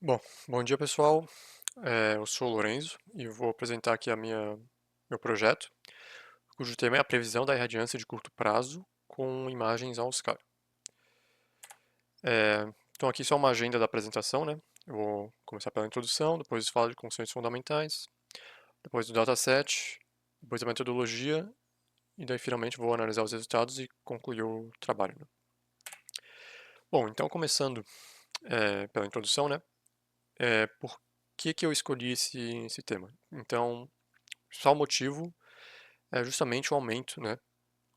Bom, bom dia pessoal. Eu sou o Lorenzo e vou apresentar aqui meu projeto, cujo tema é a previsão da irradiância de curto prazo com imagens ao Sky. Então aqui só uma agenda da apresentação, né? Eu vou começar pela introdução, depois falo de conceitos fundamentais, depois do dataset, depois da metodologia e daí finalmente vou analisar os resultados e concluir o trabalho, né? Bom, então começando pela introdução, né? Por que eu escolhi esse tema? Então, o principal motivo é justamente o aumento, né,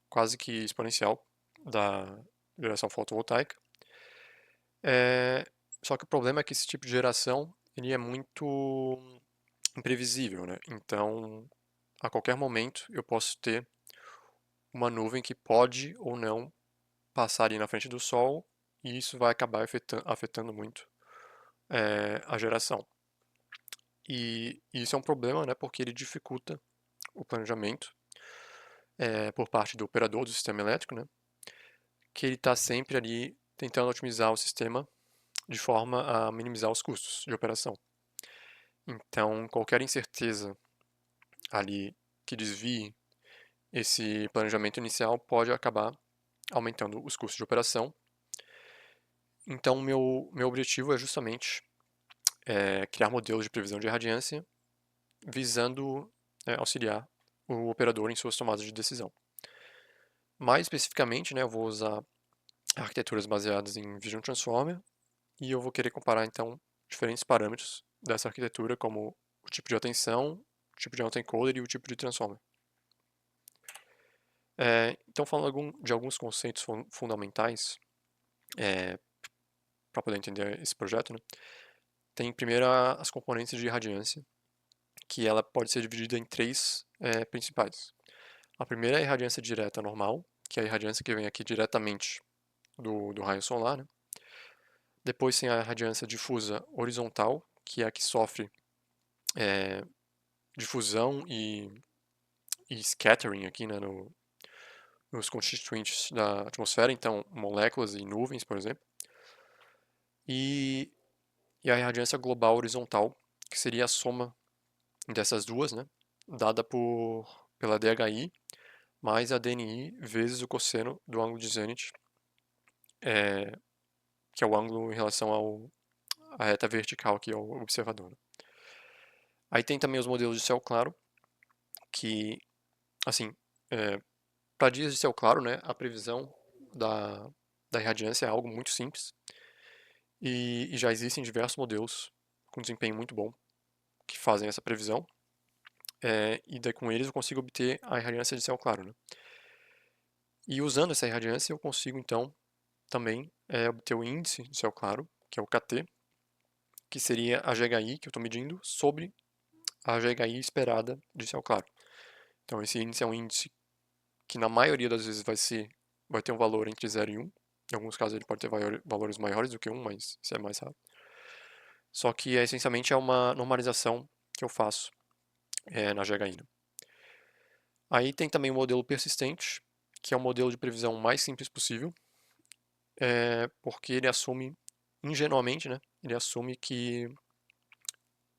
quase que exponencial da geração fotovoltaica. É, Só que o problema é que esse tipo de geração ele é muito imprevisível, né? Então, a qualquer momento eu posso ter uma nuvem que pode ou não passar ali na frente do Sol e isso vai acabar afetando muito a geração. E isso é um problema, né, porque ele dificulta o planejamento por parte do operador do sistema elétrico, né, que ele está sempre ali tentando otimizar o sistema de forma a minimizar os custos de operação. Então, qualquer incerteza ali que desvie esse planejamento inicial pode acabar aumentando os custos de operação. Então, meu objetivo é justamente criar modelos de previsão de irradiância visando auxiliar o operador em suas tomadas de decisão. Mais especificamente, né, eu vou usar arquiteturas baseadas em Vision Transformer e eu vou querer comparar então diferentes parâmetros dessa arquitetura, como o tipo de atenção, o tipo de autoencoder e o tipo de transformer. Então, falando de alguns conceitos fundamentais para poder entender esse projeto, né? Tem primeiro as componentes de irradiância, que ela pode ser dividida em três principais. A primeira é a irradiância direta normal, que é a irradiância que vem aqui diretamente do raio solar, né? Depois tem a irradiância difusa horizontal, que é a que sofre é, difusão e scattering aqui, né, nos constituintes da atmosfera, então moléculas e nuvens, por exemplo. E, e a irradiância global horizontal, que seria a soma dessas duas, né, dada pela DHI mais a DNI vezes o cosseno do ângulo de zenith, é, que é o ângulo em relação à reta vertical aqui ao observador, né? Aí tem também os modelos de céu claro, que, assim, para dias de céu claro, né, a previsão da, da irradiância é algo muito simples e já existem diversos modelos com desempenho muito bom que fazem essa previsão e daí com eles eu consigo obter a irradiância de céu claro, né? E usando essa irradiância eu consigo então também obter o índice de céu claro, que é o KT, que seria a GHI que eu estou medindo sobre a GHI esperada de céu claro. Então esse índice é um índice que na maioria das vezes vai ter um valor entre 0 e 1. Em alguns casos ele pode ter valores maiores do que 1, mas isso é mais raro. Só que essencialmente é uma normalização que eu faço na GHI, né? Aí tem também o modelo persistente, que é o modelo de previsão mais simples possível, porque ele assume, ingenuamente, né, ele assume que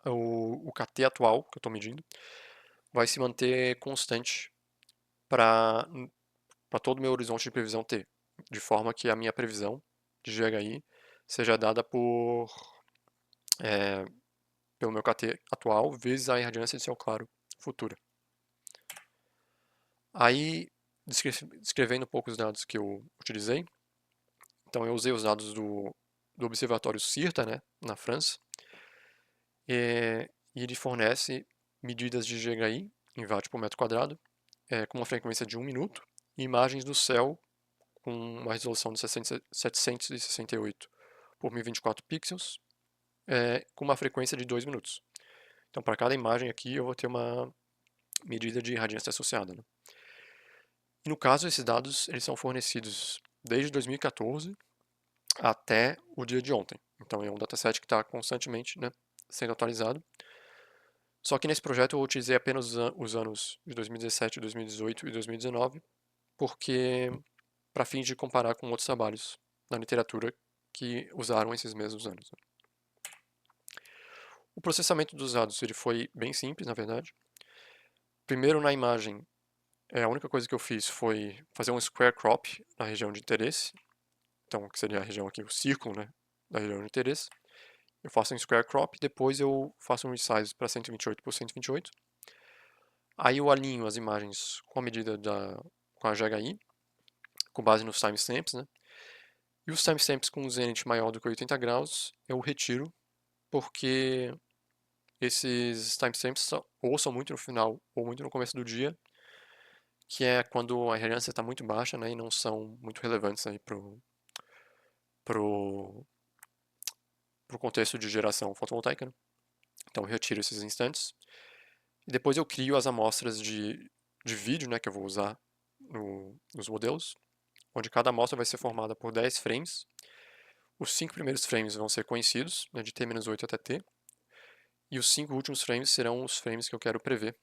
o KT atual, que eu estou medindo, vai se manter constante para todo o meu horizonte de previsão T, de forma que a minha previsão de GHI seja dada é, pelo meu KT atual vezes a irradiância de céu claro futura. Aí, descrevendo um pouco os dados que eu utilizei, então eu usei os dados do observatório CIRTA, né, na França, e ele fornece medidas de GHI em watt por metro quadrado, com uma frequência de 1 minuto, e imagens do céu com uma resolução de 768 por 1024 pixels, com uma frequência de 2 minutos. Então, para cada imagem aqui, eu vou ter uma medida de radiância associada, né? E no caso, esses dados eles são fornecidos desde 2014 até o dia de ontem. Então, é um dataset que está constantemente, né, sendo atualizado. Só que nesse projeto eu utilizei apenas os anos de 2017, 2018 e 2019, porque para fins de comparar com outros trabalhos na literatura que usaram esses mesmos anos, né? O processamento dos dados ele foi bem simples, na verdade. Primeiro, na imagem, a única coisa que eu fiz foi fazer um square crop na região de interesse. Então, que seria a região aqui, o círculo, né, da região de interesse. Eu faço um square crop, depois eu faço um resize para 128 por 128. Aí eu alinho as imagens com a medida com a GHI, com base nos timestamps, né? E os timestamps com um zenith maior do que 80 graus, eu retiro, porque esses timestamps ou são muito no final ou muito no começo do dia, que é quando a relevância está muito baixa, né, e não são muito relevantes aí pro, pro contexto de geração fotovoltaica, né? Então eu retiro esses instantes. E depois eu crio as amostras de vídeo, né, que eu vou usar nos modelos, onde cada amostra vai ser formada por 10 frames. Os 5 primeiros frames vão ser conhecidos, né, de T-8 até T, e os 5 últimos frames serão os frames que eu quero prever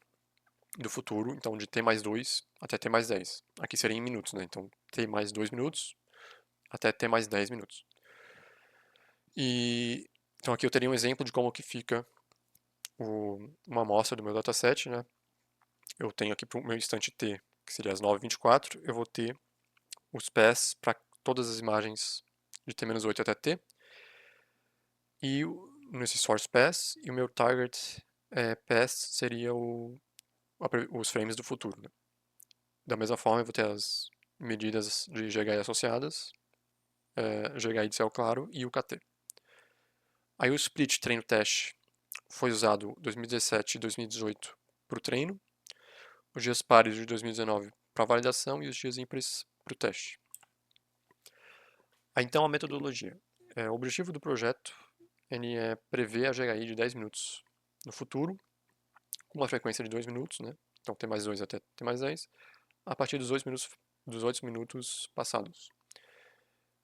do futuro, então de T mais 2 até T mais 10. Aqui seria em minutos, né? Então T mais 2 minutos até T mais 10 minutos. E então aqui eu teria um exemplo de como que fica uma amostra do meu dataset, né? Eu tenho aqui para o meu instante T, que seria as 9h24, eu vou ter os pés para todas as imagens de T-8 até T, e nesse source pass, e o meu target pass seria os frames do futuro, né? Da mesma forma, eu vou ter as medidas de GHI associadas, GHI de céu claro e o KT. Aí o split treino-teste foi usado 2017 e 2018 para o treino, os dias pares de 2019 para a validação e os dias ímpares para o teste. Aí então a metodologia. O objetivo do projeto ele é prever a GHI de 10 minutos no futuro, com uma frequência de 2 minutos, né? Então T mais 2 até T mais 10, a partir dos 8 minutos passados.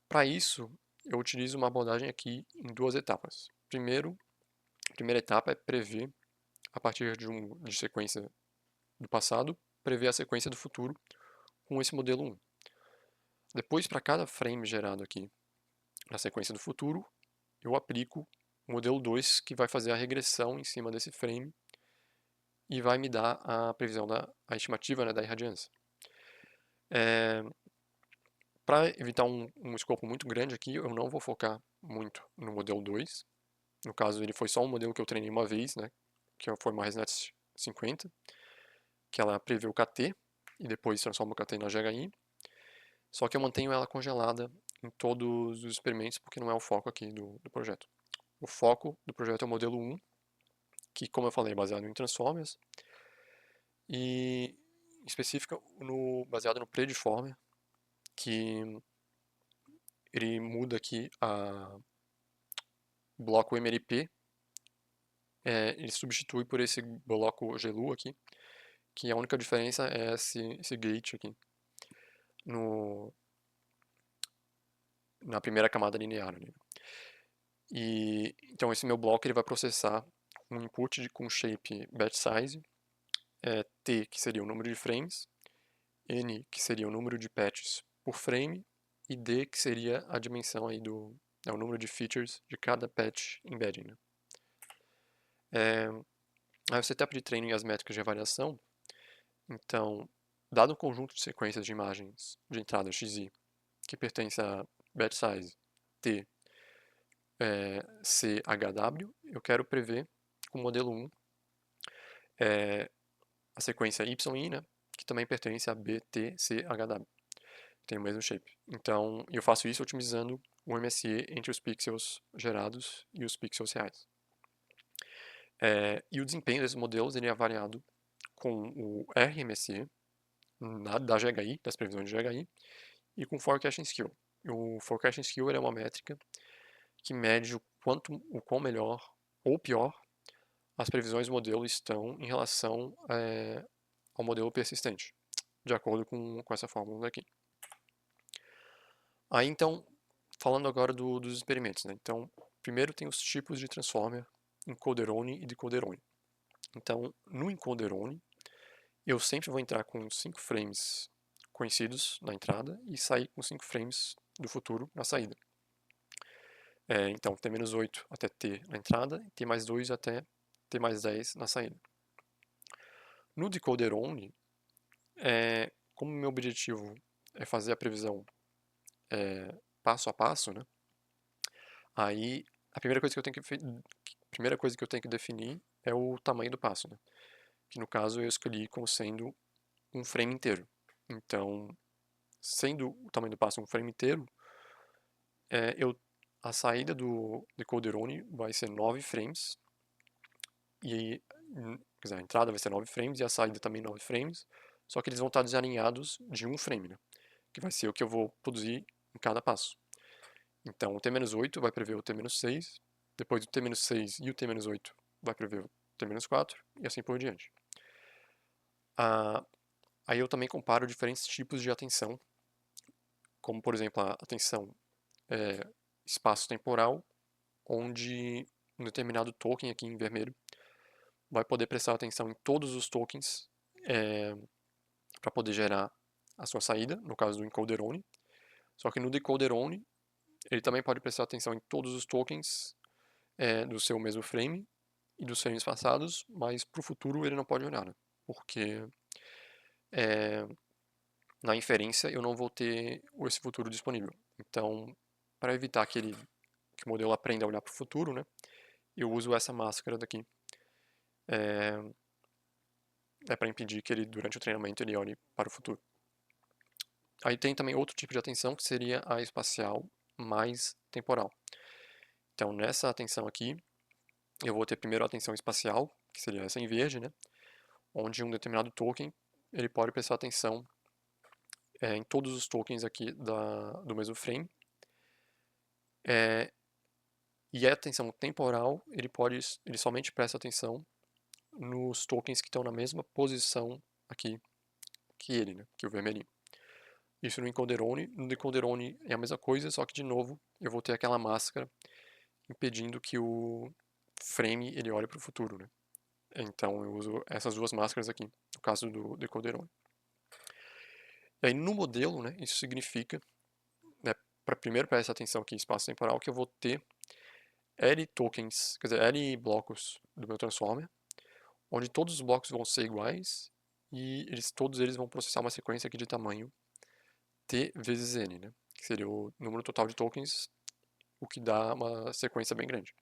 Para isso, eu utilizo uma abordagem aqui em duas etapas. A primeira etapa é prever, a partir de sequência do passado, prever a sequência do futuro com esse modelo 1. Depois, para cada frame gerado aqui na sequência do futuro, eu aplico o modelo 2, que vai fazer a regressão em cima desse frame e vai me dar a previsão a estimativa, né, da irradiância. Para evitar um escopo muito grande aqui, eu não vou focar muito no modelo 2. No caso, ele foi só um modelo que eu treinei uma vez, né, que foi uma ResNet 50, que ela prevê o KT e depois transforma o KT na GHI. Só que eu mantenho ela congelada em todos os experimentos, porque não é o foco aqui do projeto. O foco do projeto é o modelo 1, que, como eu falei, é baseado em Transformers, e em específica baseado no Predeformer, que ele muda aqui o bloco MLP, ele substitui por esse bloco GLU aqui, que a única diferença é esse gate aqui na primeira camada linear ali. E então esse meu bloco ele vai processar um input com shape batch size, T, que seria o número de frames, N, que seria o número de patches por frame, e D, que seria a dimensão aí o número de features de cada patch embedding, né? Aí o setup de treino e as métricas de avaliação. Então, dado o conjunto de sequências de imagens de entrada XI que pertence a batch size T, CHW, eu quero prever com o modelo 1 a sequência YI, né, que também pertence a BTCHW, tem o mesmo shape. Então, eu faço isso otimizando o MSE entre os pixels gerados e os pixels reais. E o desempenho desses modelos ele é avaliado com o RMSE da GHI, das previsões de GHI, e com Forecasting Skill. O Forecasting Skill é uma métrica que mede o quão melhor ou pior as previsões do modelo estão em relação ao modelo persistente, de acordo com essa fórmula daqui. Aí então, falando agora dos experimentos, né? Então, primeiro tem os tipos de transformer, encoder-only e decoder-only. Então, no encoder-only, eu sempre vou entrar com 5 frames conhecidos na entrada e sair com 5 frames do futuro na saída. Então, T-8 até T na entrada, e T mais 2 até T mais 10 na saída. No decoder only, como meu objetivo é fazer a previsão passo a passo, né? Aí a primeira coisa que eu tenho que definir é o tamanho do passo, né? Que no caso eu escolhi como sendo um frame inteiro. Então, sendo o tamanho do passo um frame inteiro, é, eu, a saída do decoder only vai ser 9 frames, e quer dizer, a entrada vai ser 9 frames e a saída também 9 frames, só que eles vão estar desalinhados de um frame, né? Que vai ser o que eu vou produzir em cada passo. Então, o T-8 vai prever o T-6, depois o T-6 e o T-8 vai prever o T-4, e assim por diante. Aí eu também comparo diferentes tipos de atenção, como, por exemplo, a atenção espaço-temporal, onde um determinado token aqui em vermelho vai poder prestar atenção em todos os tokens para poder gerar a sua saída, no caso do encoder only. Só que no decoder only, ele também pode prestar atenção em todos os tokens do seu mesmo frame e dos frames passados, mas para o futuro ele não pode olhar, né? Porque na inferência eu não vou ter esse futuro disponível. Então, para evitar que o modelo aprenda a olhar para o futuro, né, eu uso essa máscara daqui. Para impedir que ele, durante o treinamento, ele olhe para o futuro. Aí tem também outro tipo de atenção, que seria a espacial mais temporal. Então, nessa atenção aqui, eu vou ter primeiro a atenção espacial, que seria essa em verde, né, onde um determinado token ele pode prestar atenção em todos os tokens aqui do mesmo frame. E a atenção temporal, ele somente presta atenção nos tokens que estão na mesma posição aqui que ele, né, que o vermelhinho. Isso no encoder only. No decoder only é a mesma coisa, só que de novo eu vou ter aquela máscara impedindo que o frame ele olhe para o futuro, né? Então eu uso essas duas máscaras aqui, no caso do decoder only. E aí no modelo, né, isso significa, né, primeiro para essa atenção aqui espaço temporal, que eu vou ter L tokens, quer dizer, L blocos do meu transformer, onde todos os blocos vão ser iguais e todos eles vão processar uma sequência aqui de tamanho T vezes N, né? Que seria o número total de tokens, o que dá uma sequência bem grande.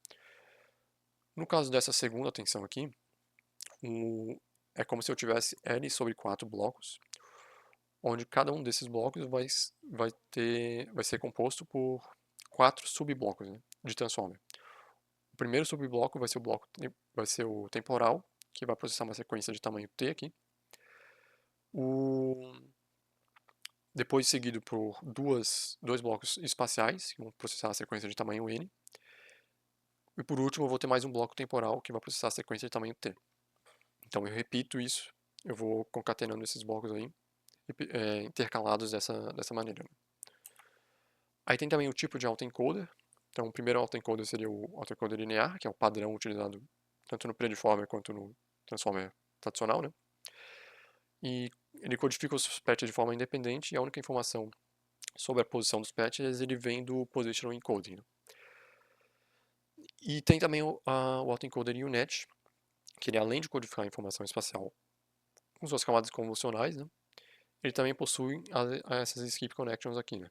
No caso dessa segunda tensão aqui, é como se eu tivesse N sobre 4 blocos, onde cada um desses blocos vai ser composto por 4 subblocos, né, de transformer. O primeiro subbloco vai ser o temporal, que vai processar uma sequência de tamanho T aqui. Depois seguido por dois blocos espaciais, que vão processar a sequência de tamanho N. E por último, eu vou ter mais um bloco temporal, que vai processar a sequência de tamanho T. Então eu repito isso, eu vou concatenando esses blocos aí, intercalados dessa maneira. Aí tem também o tipo de autoencoder. Então o primeiro autoencoder seria o autoencoder linear, que é o padrão utilizado tanto no predeformer quanto no transformer tradicional, né? E ele codifica os patches de forma independente, e a única informação sobre a posição dos patches ele vem do positional encoding, né? E tem também o autoencoder UNet, que ele, além de codificar a informação espacial com suas camadas convolucionais, né, ele também possui essas skip connections aqui, né?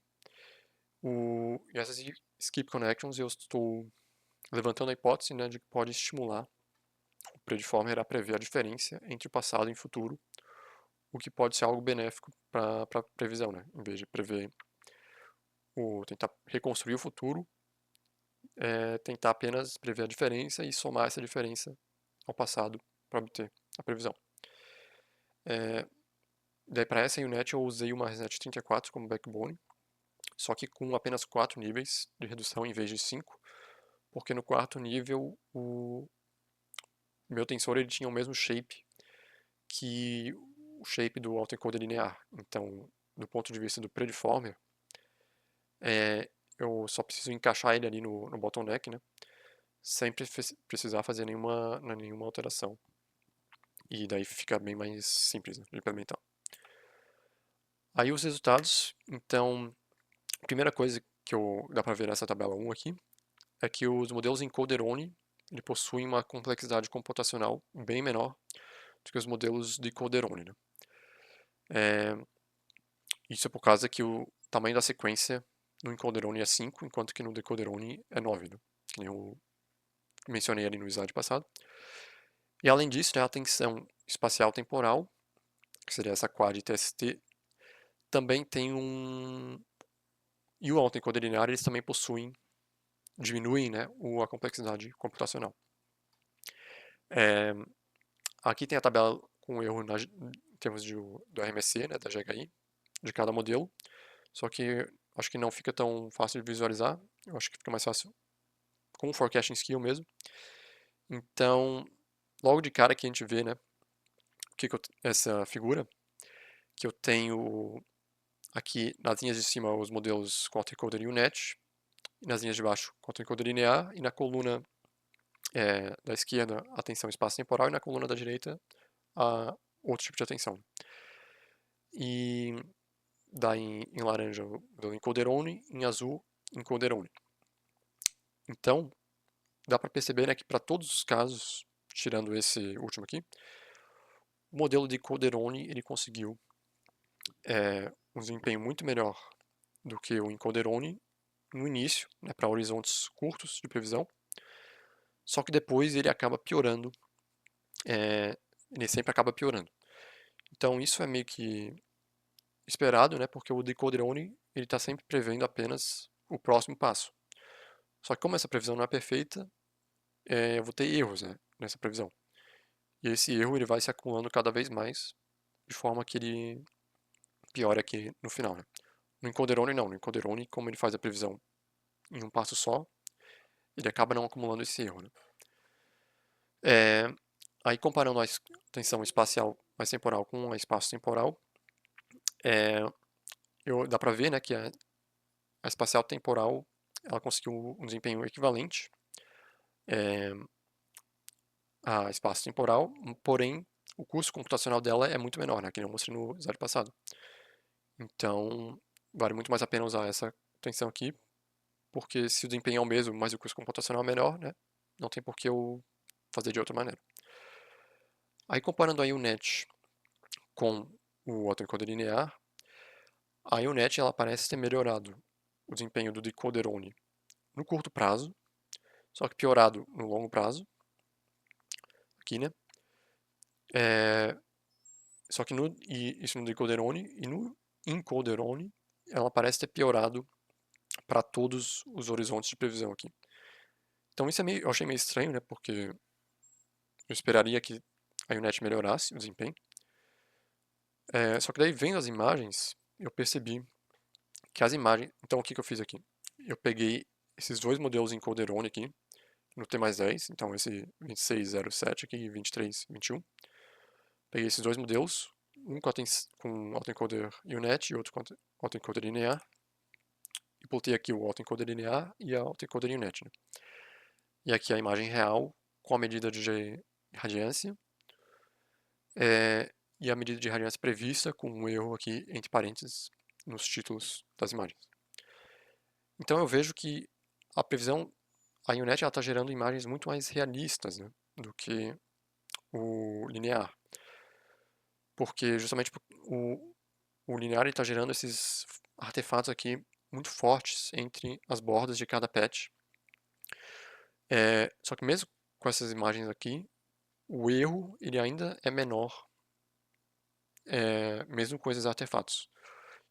E essas skip connections eu estou levantando a hipótese, né, de que pode estimular o predeformer a prever a diferença entre o passado e o futuro, o que pode ser algo benéfico para a previsão, né? Em vez de prever tentar reconstruir o futuro, tentar apenas prever a diferença e somar essa diferença ao passado para obter a previsão. Daí para essa UNet eu usei uma ResNet 34 como backbone, só que com apenas 4 níveis de redução em vez de 5, porque no quarto nível o meu tensor ele tinha o mesmo shape que o shape do autoencoder linear. Então, do ponto de vista do predeformer, eu só preciso encaixar ele ali no bottleneck, né? Sem precisar fazer nenhuma alteração. E daí fica bem mais simples, né, de implementar. Aí os resultados, então, a primeira coisa que dá para ver nessa tabela 1 aqui, é que os modelos encoder-only ele possuem uma complexidade computacional bem menor do que os modelos de encoder-only, né? Isso é por causa que o tamanho da sequência no encoder-only é 5, enquanto que no decoder-only é 9, né? Que nem eu mencionei ali no slide passado. E além disso, né, a tensão espacial temporal, que seria essa quad TST, também tem um... E o autoencoder linear, eles também diminuem, né, a complexidade computacional. Aqui tem a tabela com erro em termos do RMSE, né, da GHI, de cada modelo. Só que acho que não fica tão fácil de visualizar. Eu acho que fica mais fácil com o forecasting skill mesmo. Então, logo de cara que a gente vê, né, essa figura, que eu tenho aqui nas linhas de cima os modelos com autoencoder e UNet, e nas linhas de baixo com autoencoder linear, e na coluna da esquerda a tensão espaço-temporal, e na coluna da direita a outro tipo de atenção. E dá em laranja o modelo encoder-only, em azul encoder-only. Então, dá para perceber, né, que para todos os casos, tirando esse último aqui, o modelo de encoder-only ele conseguiu um desempenho muito melhor do que o encoder-only no início, né, para horizontes curtos de previsão, só que depois ele acaba piorando, ele sempre acaba piorando. Então isso é meio que esperado, né, porque o decoder-only ele está sempre prevendo apenas o próximo passo. Só que como essa previsão não é perfeita, eu vou ter erros, né, nessa previsão. E esse erro ele vai se acumulando cada vez mais, de forma que ele piora aqui no final, né? No encoder-only não, no encoder-only, como ele faz a previsão em um passo só, ele acaba não acumulando esse erro, né? Aí comparando a tensão espacial mais temporal com a espaço-temporal, dá para ver, né, que a espacial temporal ela conseguiu um desempenho equivalente à espaço-temporal, porém o custo computacional dela é muito menor, né, que nem eu mostrei no slide passado. Então, vale muito mais a pena usar essa tensão aqui, porque se o desempenho é o mesmo, mas o custo computacional é menor, né, não tem por que eu fazer de outra maneira. Aí comparando a UNet com o autoencoder linear, a UNet ela parece ter melhorado o desempenho do decoder-only no curto prazo, só que piorado no longo prazo, aqui, né? Só que isso no decoder-only e no encoder-only, ela parece ter piorado para todos os horizontes de previsão aqui. Então isso eu achei meio estranho, né? Porque eu esperaria que a UNet melhorasse o desempenho. Só que daí vendo as imagens, eu percebi que as imagens... Então o que eu fiz aqui? Eu peguei esses dois modelos encoder-only aqui, no T mais 10, então esse 2607 aqui e 2321. Peguei esses dois modelos, um com autoencoder UNet e outro com autoencoder linear, e plotei aqui o autoencoder linear e a autoencoder UNet, né? E aqui a imagem real com a medida de radiância e a medida de radiância prevista com um erro aqui entre parênteses nos títulos das imagens. Então eu vejo que a previsão, a UNet está gerando imagens muito mais realistas, né, do que o linear. Porque justamente o linear está gerando esses artefatos aqui muito fortes entre as bordas de cada patch. Só que mesmo com essas imagens aqui, o erro ele ainda é menor, mesmo com esses artefatos.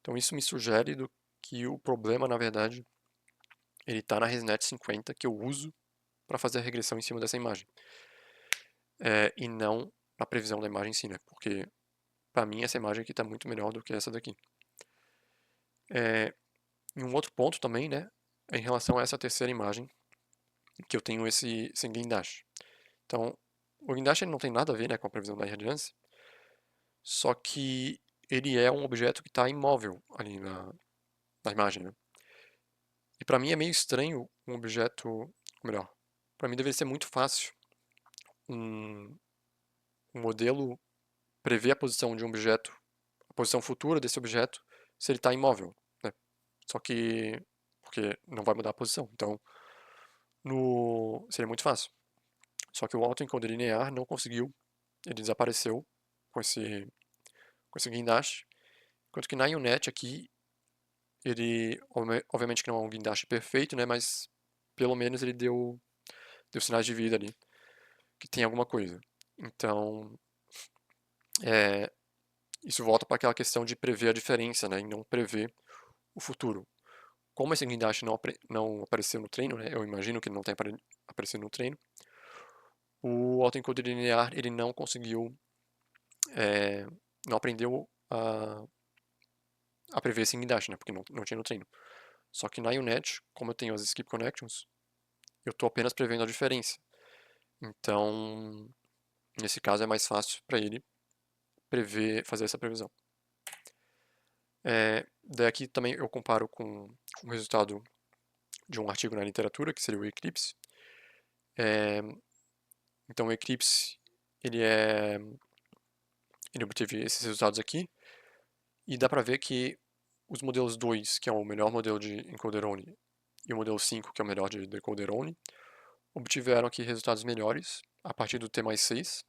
Então isso me sugere que o problema, na verdade, ele está na ResNet 50 que eu uso para fazer a regressão em cima dessa imagem. E não na previsão da imagem em si, né? Porque para mim essa imagem aqui está muito melhor do que essa daqui. E um outro ponto também, né, é em relação a essa terceira imagem, que eu tenho esse guindaste. Então, o guindaste não tem nada a ver, né, com a previsão da radiância, só que ele é um objeto que está imóvel ali na imagem, né? E para mim é meio estranho um objeto, ou melhor, para mim deveria ser muito fácil um modelo prever a posição de um objeto, a posição futura desse objeto, se ele está imóvel, né? Só que porque não vai mudar a posição. Então, seria muito fácil. Só que o autoencoder linear não conseguiu, ele desapareceu com esse guindaste, enquanto que na UNet aqui, ele, obviamente que não é um guindaste perfeito, né, mas pelo menos ele deu sinais de vida ali, que tem alguma coisa. Então, é, isso volta para aquela questão de prever a diferença, né, e não prever o futuro. Como esse guindaste não apareceu no treino, né, eu imagino que ele não tenha aparecido no treino, o autoencoder linear ele não conseguiu, não aprendeu a prever esse guindaste, né, porque não tinha no treino. Só que na UNet, como eu tenho as skip connections, eu estou apenas prevendo a diferença. Então, nesse caso é mais fácil para ele fazer essa previsão. Daí aqui também eu comparo com o resultado de um artigo na literatura, que seria o Eclipse. Então o Eclipse, ele obteve esses resultados aqui, e dá para ver que os modelos 2, que é o melhor modelo de encoder-only, e o modelo 5, que é o melhor de decoder-only, obtiveram aqui resultados melhores a partir do T mais 6,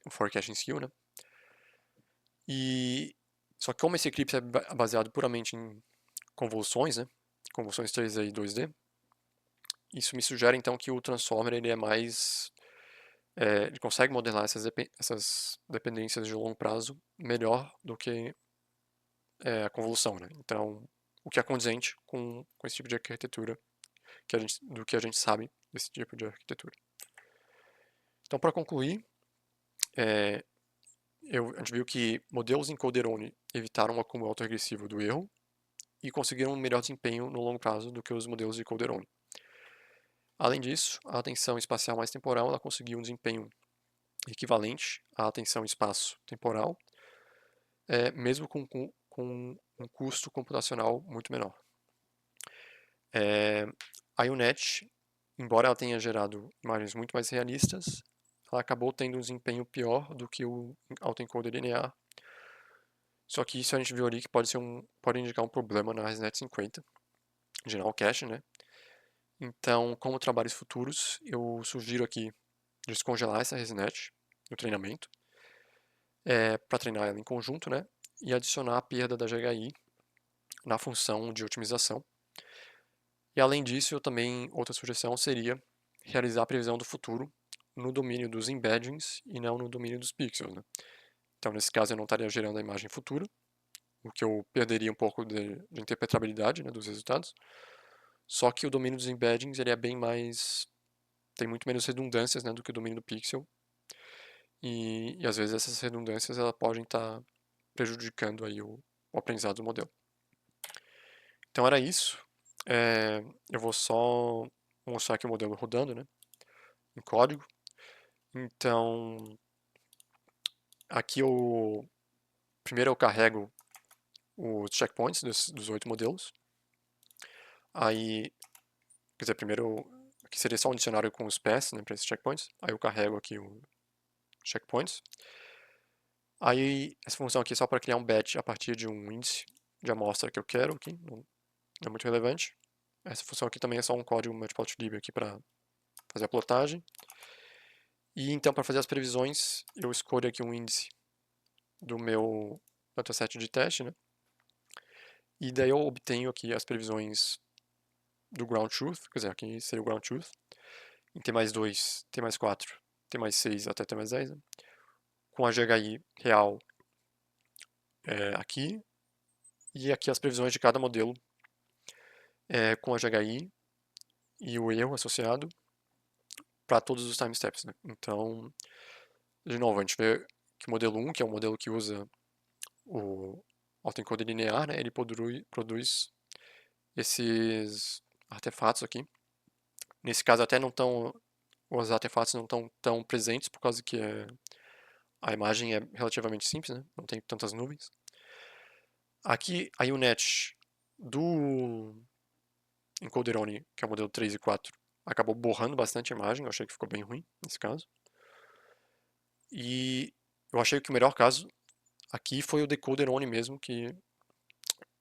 o forecasting skill, né? E só que como esse Eclipse é baseado puramente em convoluções, né? Convoluções 3D e 2D, isso me sugere então que o Transformer ele é mais ele consegue modelar essas dependências de longo prazo melhor do que a convolução, né? Então, o que é condizente com esse tipo de arquitetura do que a gente sabe desse tipo de arquitetura. Então, para concluir, é, a gente viu que modelos em Calderone evitaram o acúmulo autoregressivo do erro e conseguiram um melhor desempenho no longo prazo do que os modelos de Calderone. Além disso, a atenção espacial mais temporal ela conseguiu um desempenho equivalente à atenção espaço-temporal, mesmo com um custo computacional muito menor. A UNet, embora ela tenha gerado imagens muito mais realistas, ela acabou tendo um desempenho pior do que o autoencoder linear. Só que isso a gente viu ali que pode indicar um problema na ResNet 50, gerar o cache, né? Então, como trabalhos futuros, eu sugiro aqui descongelar essa ResNet no treinamento, para treinar ela em conjunto, né? E adicionar a perda da GHI na função de otimização. E além disso, outra sugestão seria realizar a previsão do futuro no domínio dos embeddings e não no domínio dos pixels, né? Então, nesse caso, eu não estaria gerando a imagem futura, o que eu perderia um pouco de interpretabilidade, né, dos resultados. Só que o domínio dos embeddings ele é bem mais, tem muito menos redundâncias, né, do que o domínio do pixel. E às vezes essas redundâncias elas podem estar prejudicando aí o aprendizado do modelo. Então era isso. Eu vou só mostrar aqui o modelo rodando, né, em código. Então, aqui primeiro eu carrego os checkpoints dos 8 modelos. Aí, quer dizer, primeiro aqui seria só um dicionário com os paths, né, para esses checkpoints. Aí eu carrego aqui o checkpoints. Aí essa função aqui é só para criar um batch a partir de um índice de amostra que eu quero aqui, não é muito relevante. Essa função aqui também é só um código matplotlib aqui para fazer a plotagem. E então para fazer as previsões, eu escolho aqui um índice do meu dataset de teste, né? E daí eu obtenho aqui as previsões do ground truth, quer dizer, aqui seria o ground truth, em T mais 2, T mais 4, T mais 6 até T mais 10, né? Com a GHI real aqui, e aqui as previsões de cada modelo com a GHI e o erro associado para todos os time steps, né? Então, de novo, a gente vê que o modelo 1, que é o modelo que usa o autoencoder linear, né, ele produz esses artefatos aqui. Nesse caso, até não estão, os artefatos não estão tão presentes por causa que a imagem é relativamente simples, né? Não tem tantas nuvens. Aqui, a UNet do Encoderone, que é o modelo 3 e 4, acabou borrando bastante a imagem, eu achei que ficou bem ruim nesse caso. E eu achei que o melhor caso aqui foi o Decoderone mesmo, que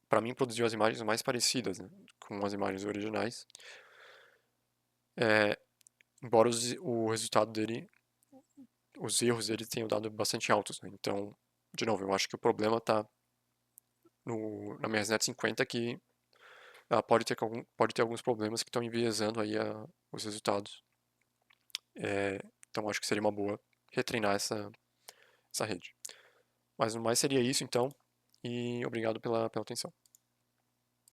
para mim produziu as imagens mais parecidas, né, com as imagens originais. é, embora o resultado dele, os erros dele tenham dado bastante altos, né? Então, de novo, eu acho que o problema está na minha ResNet 50 que ela pode ter alguns problemas que estão enviesando aí os resultados. Então acho que seria uma boa retreinar essa rede. Mas no mais seria isso então, e obrigado pela atenção.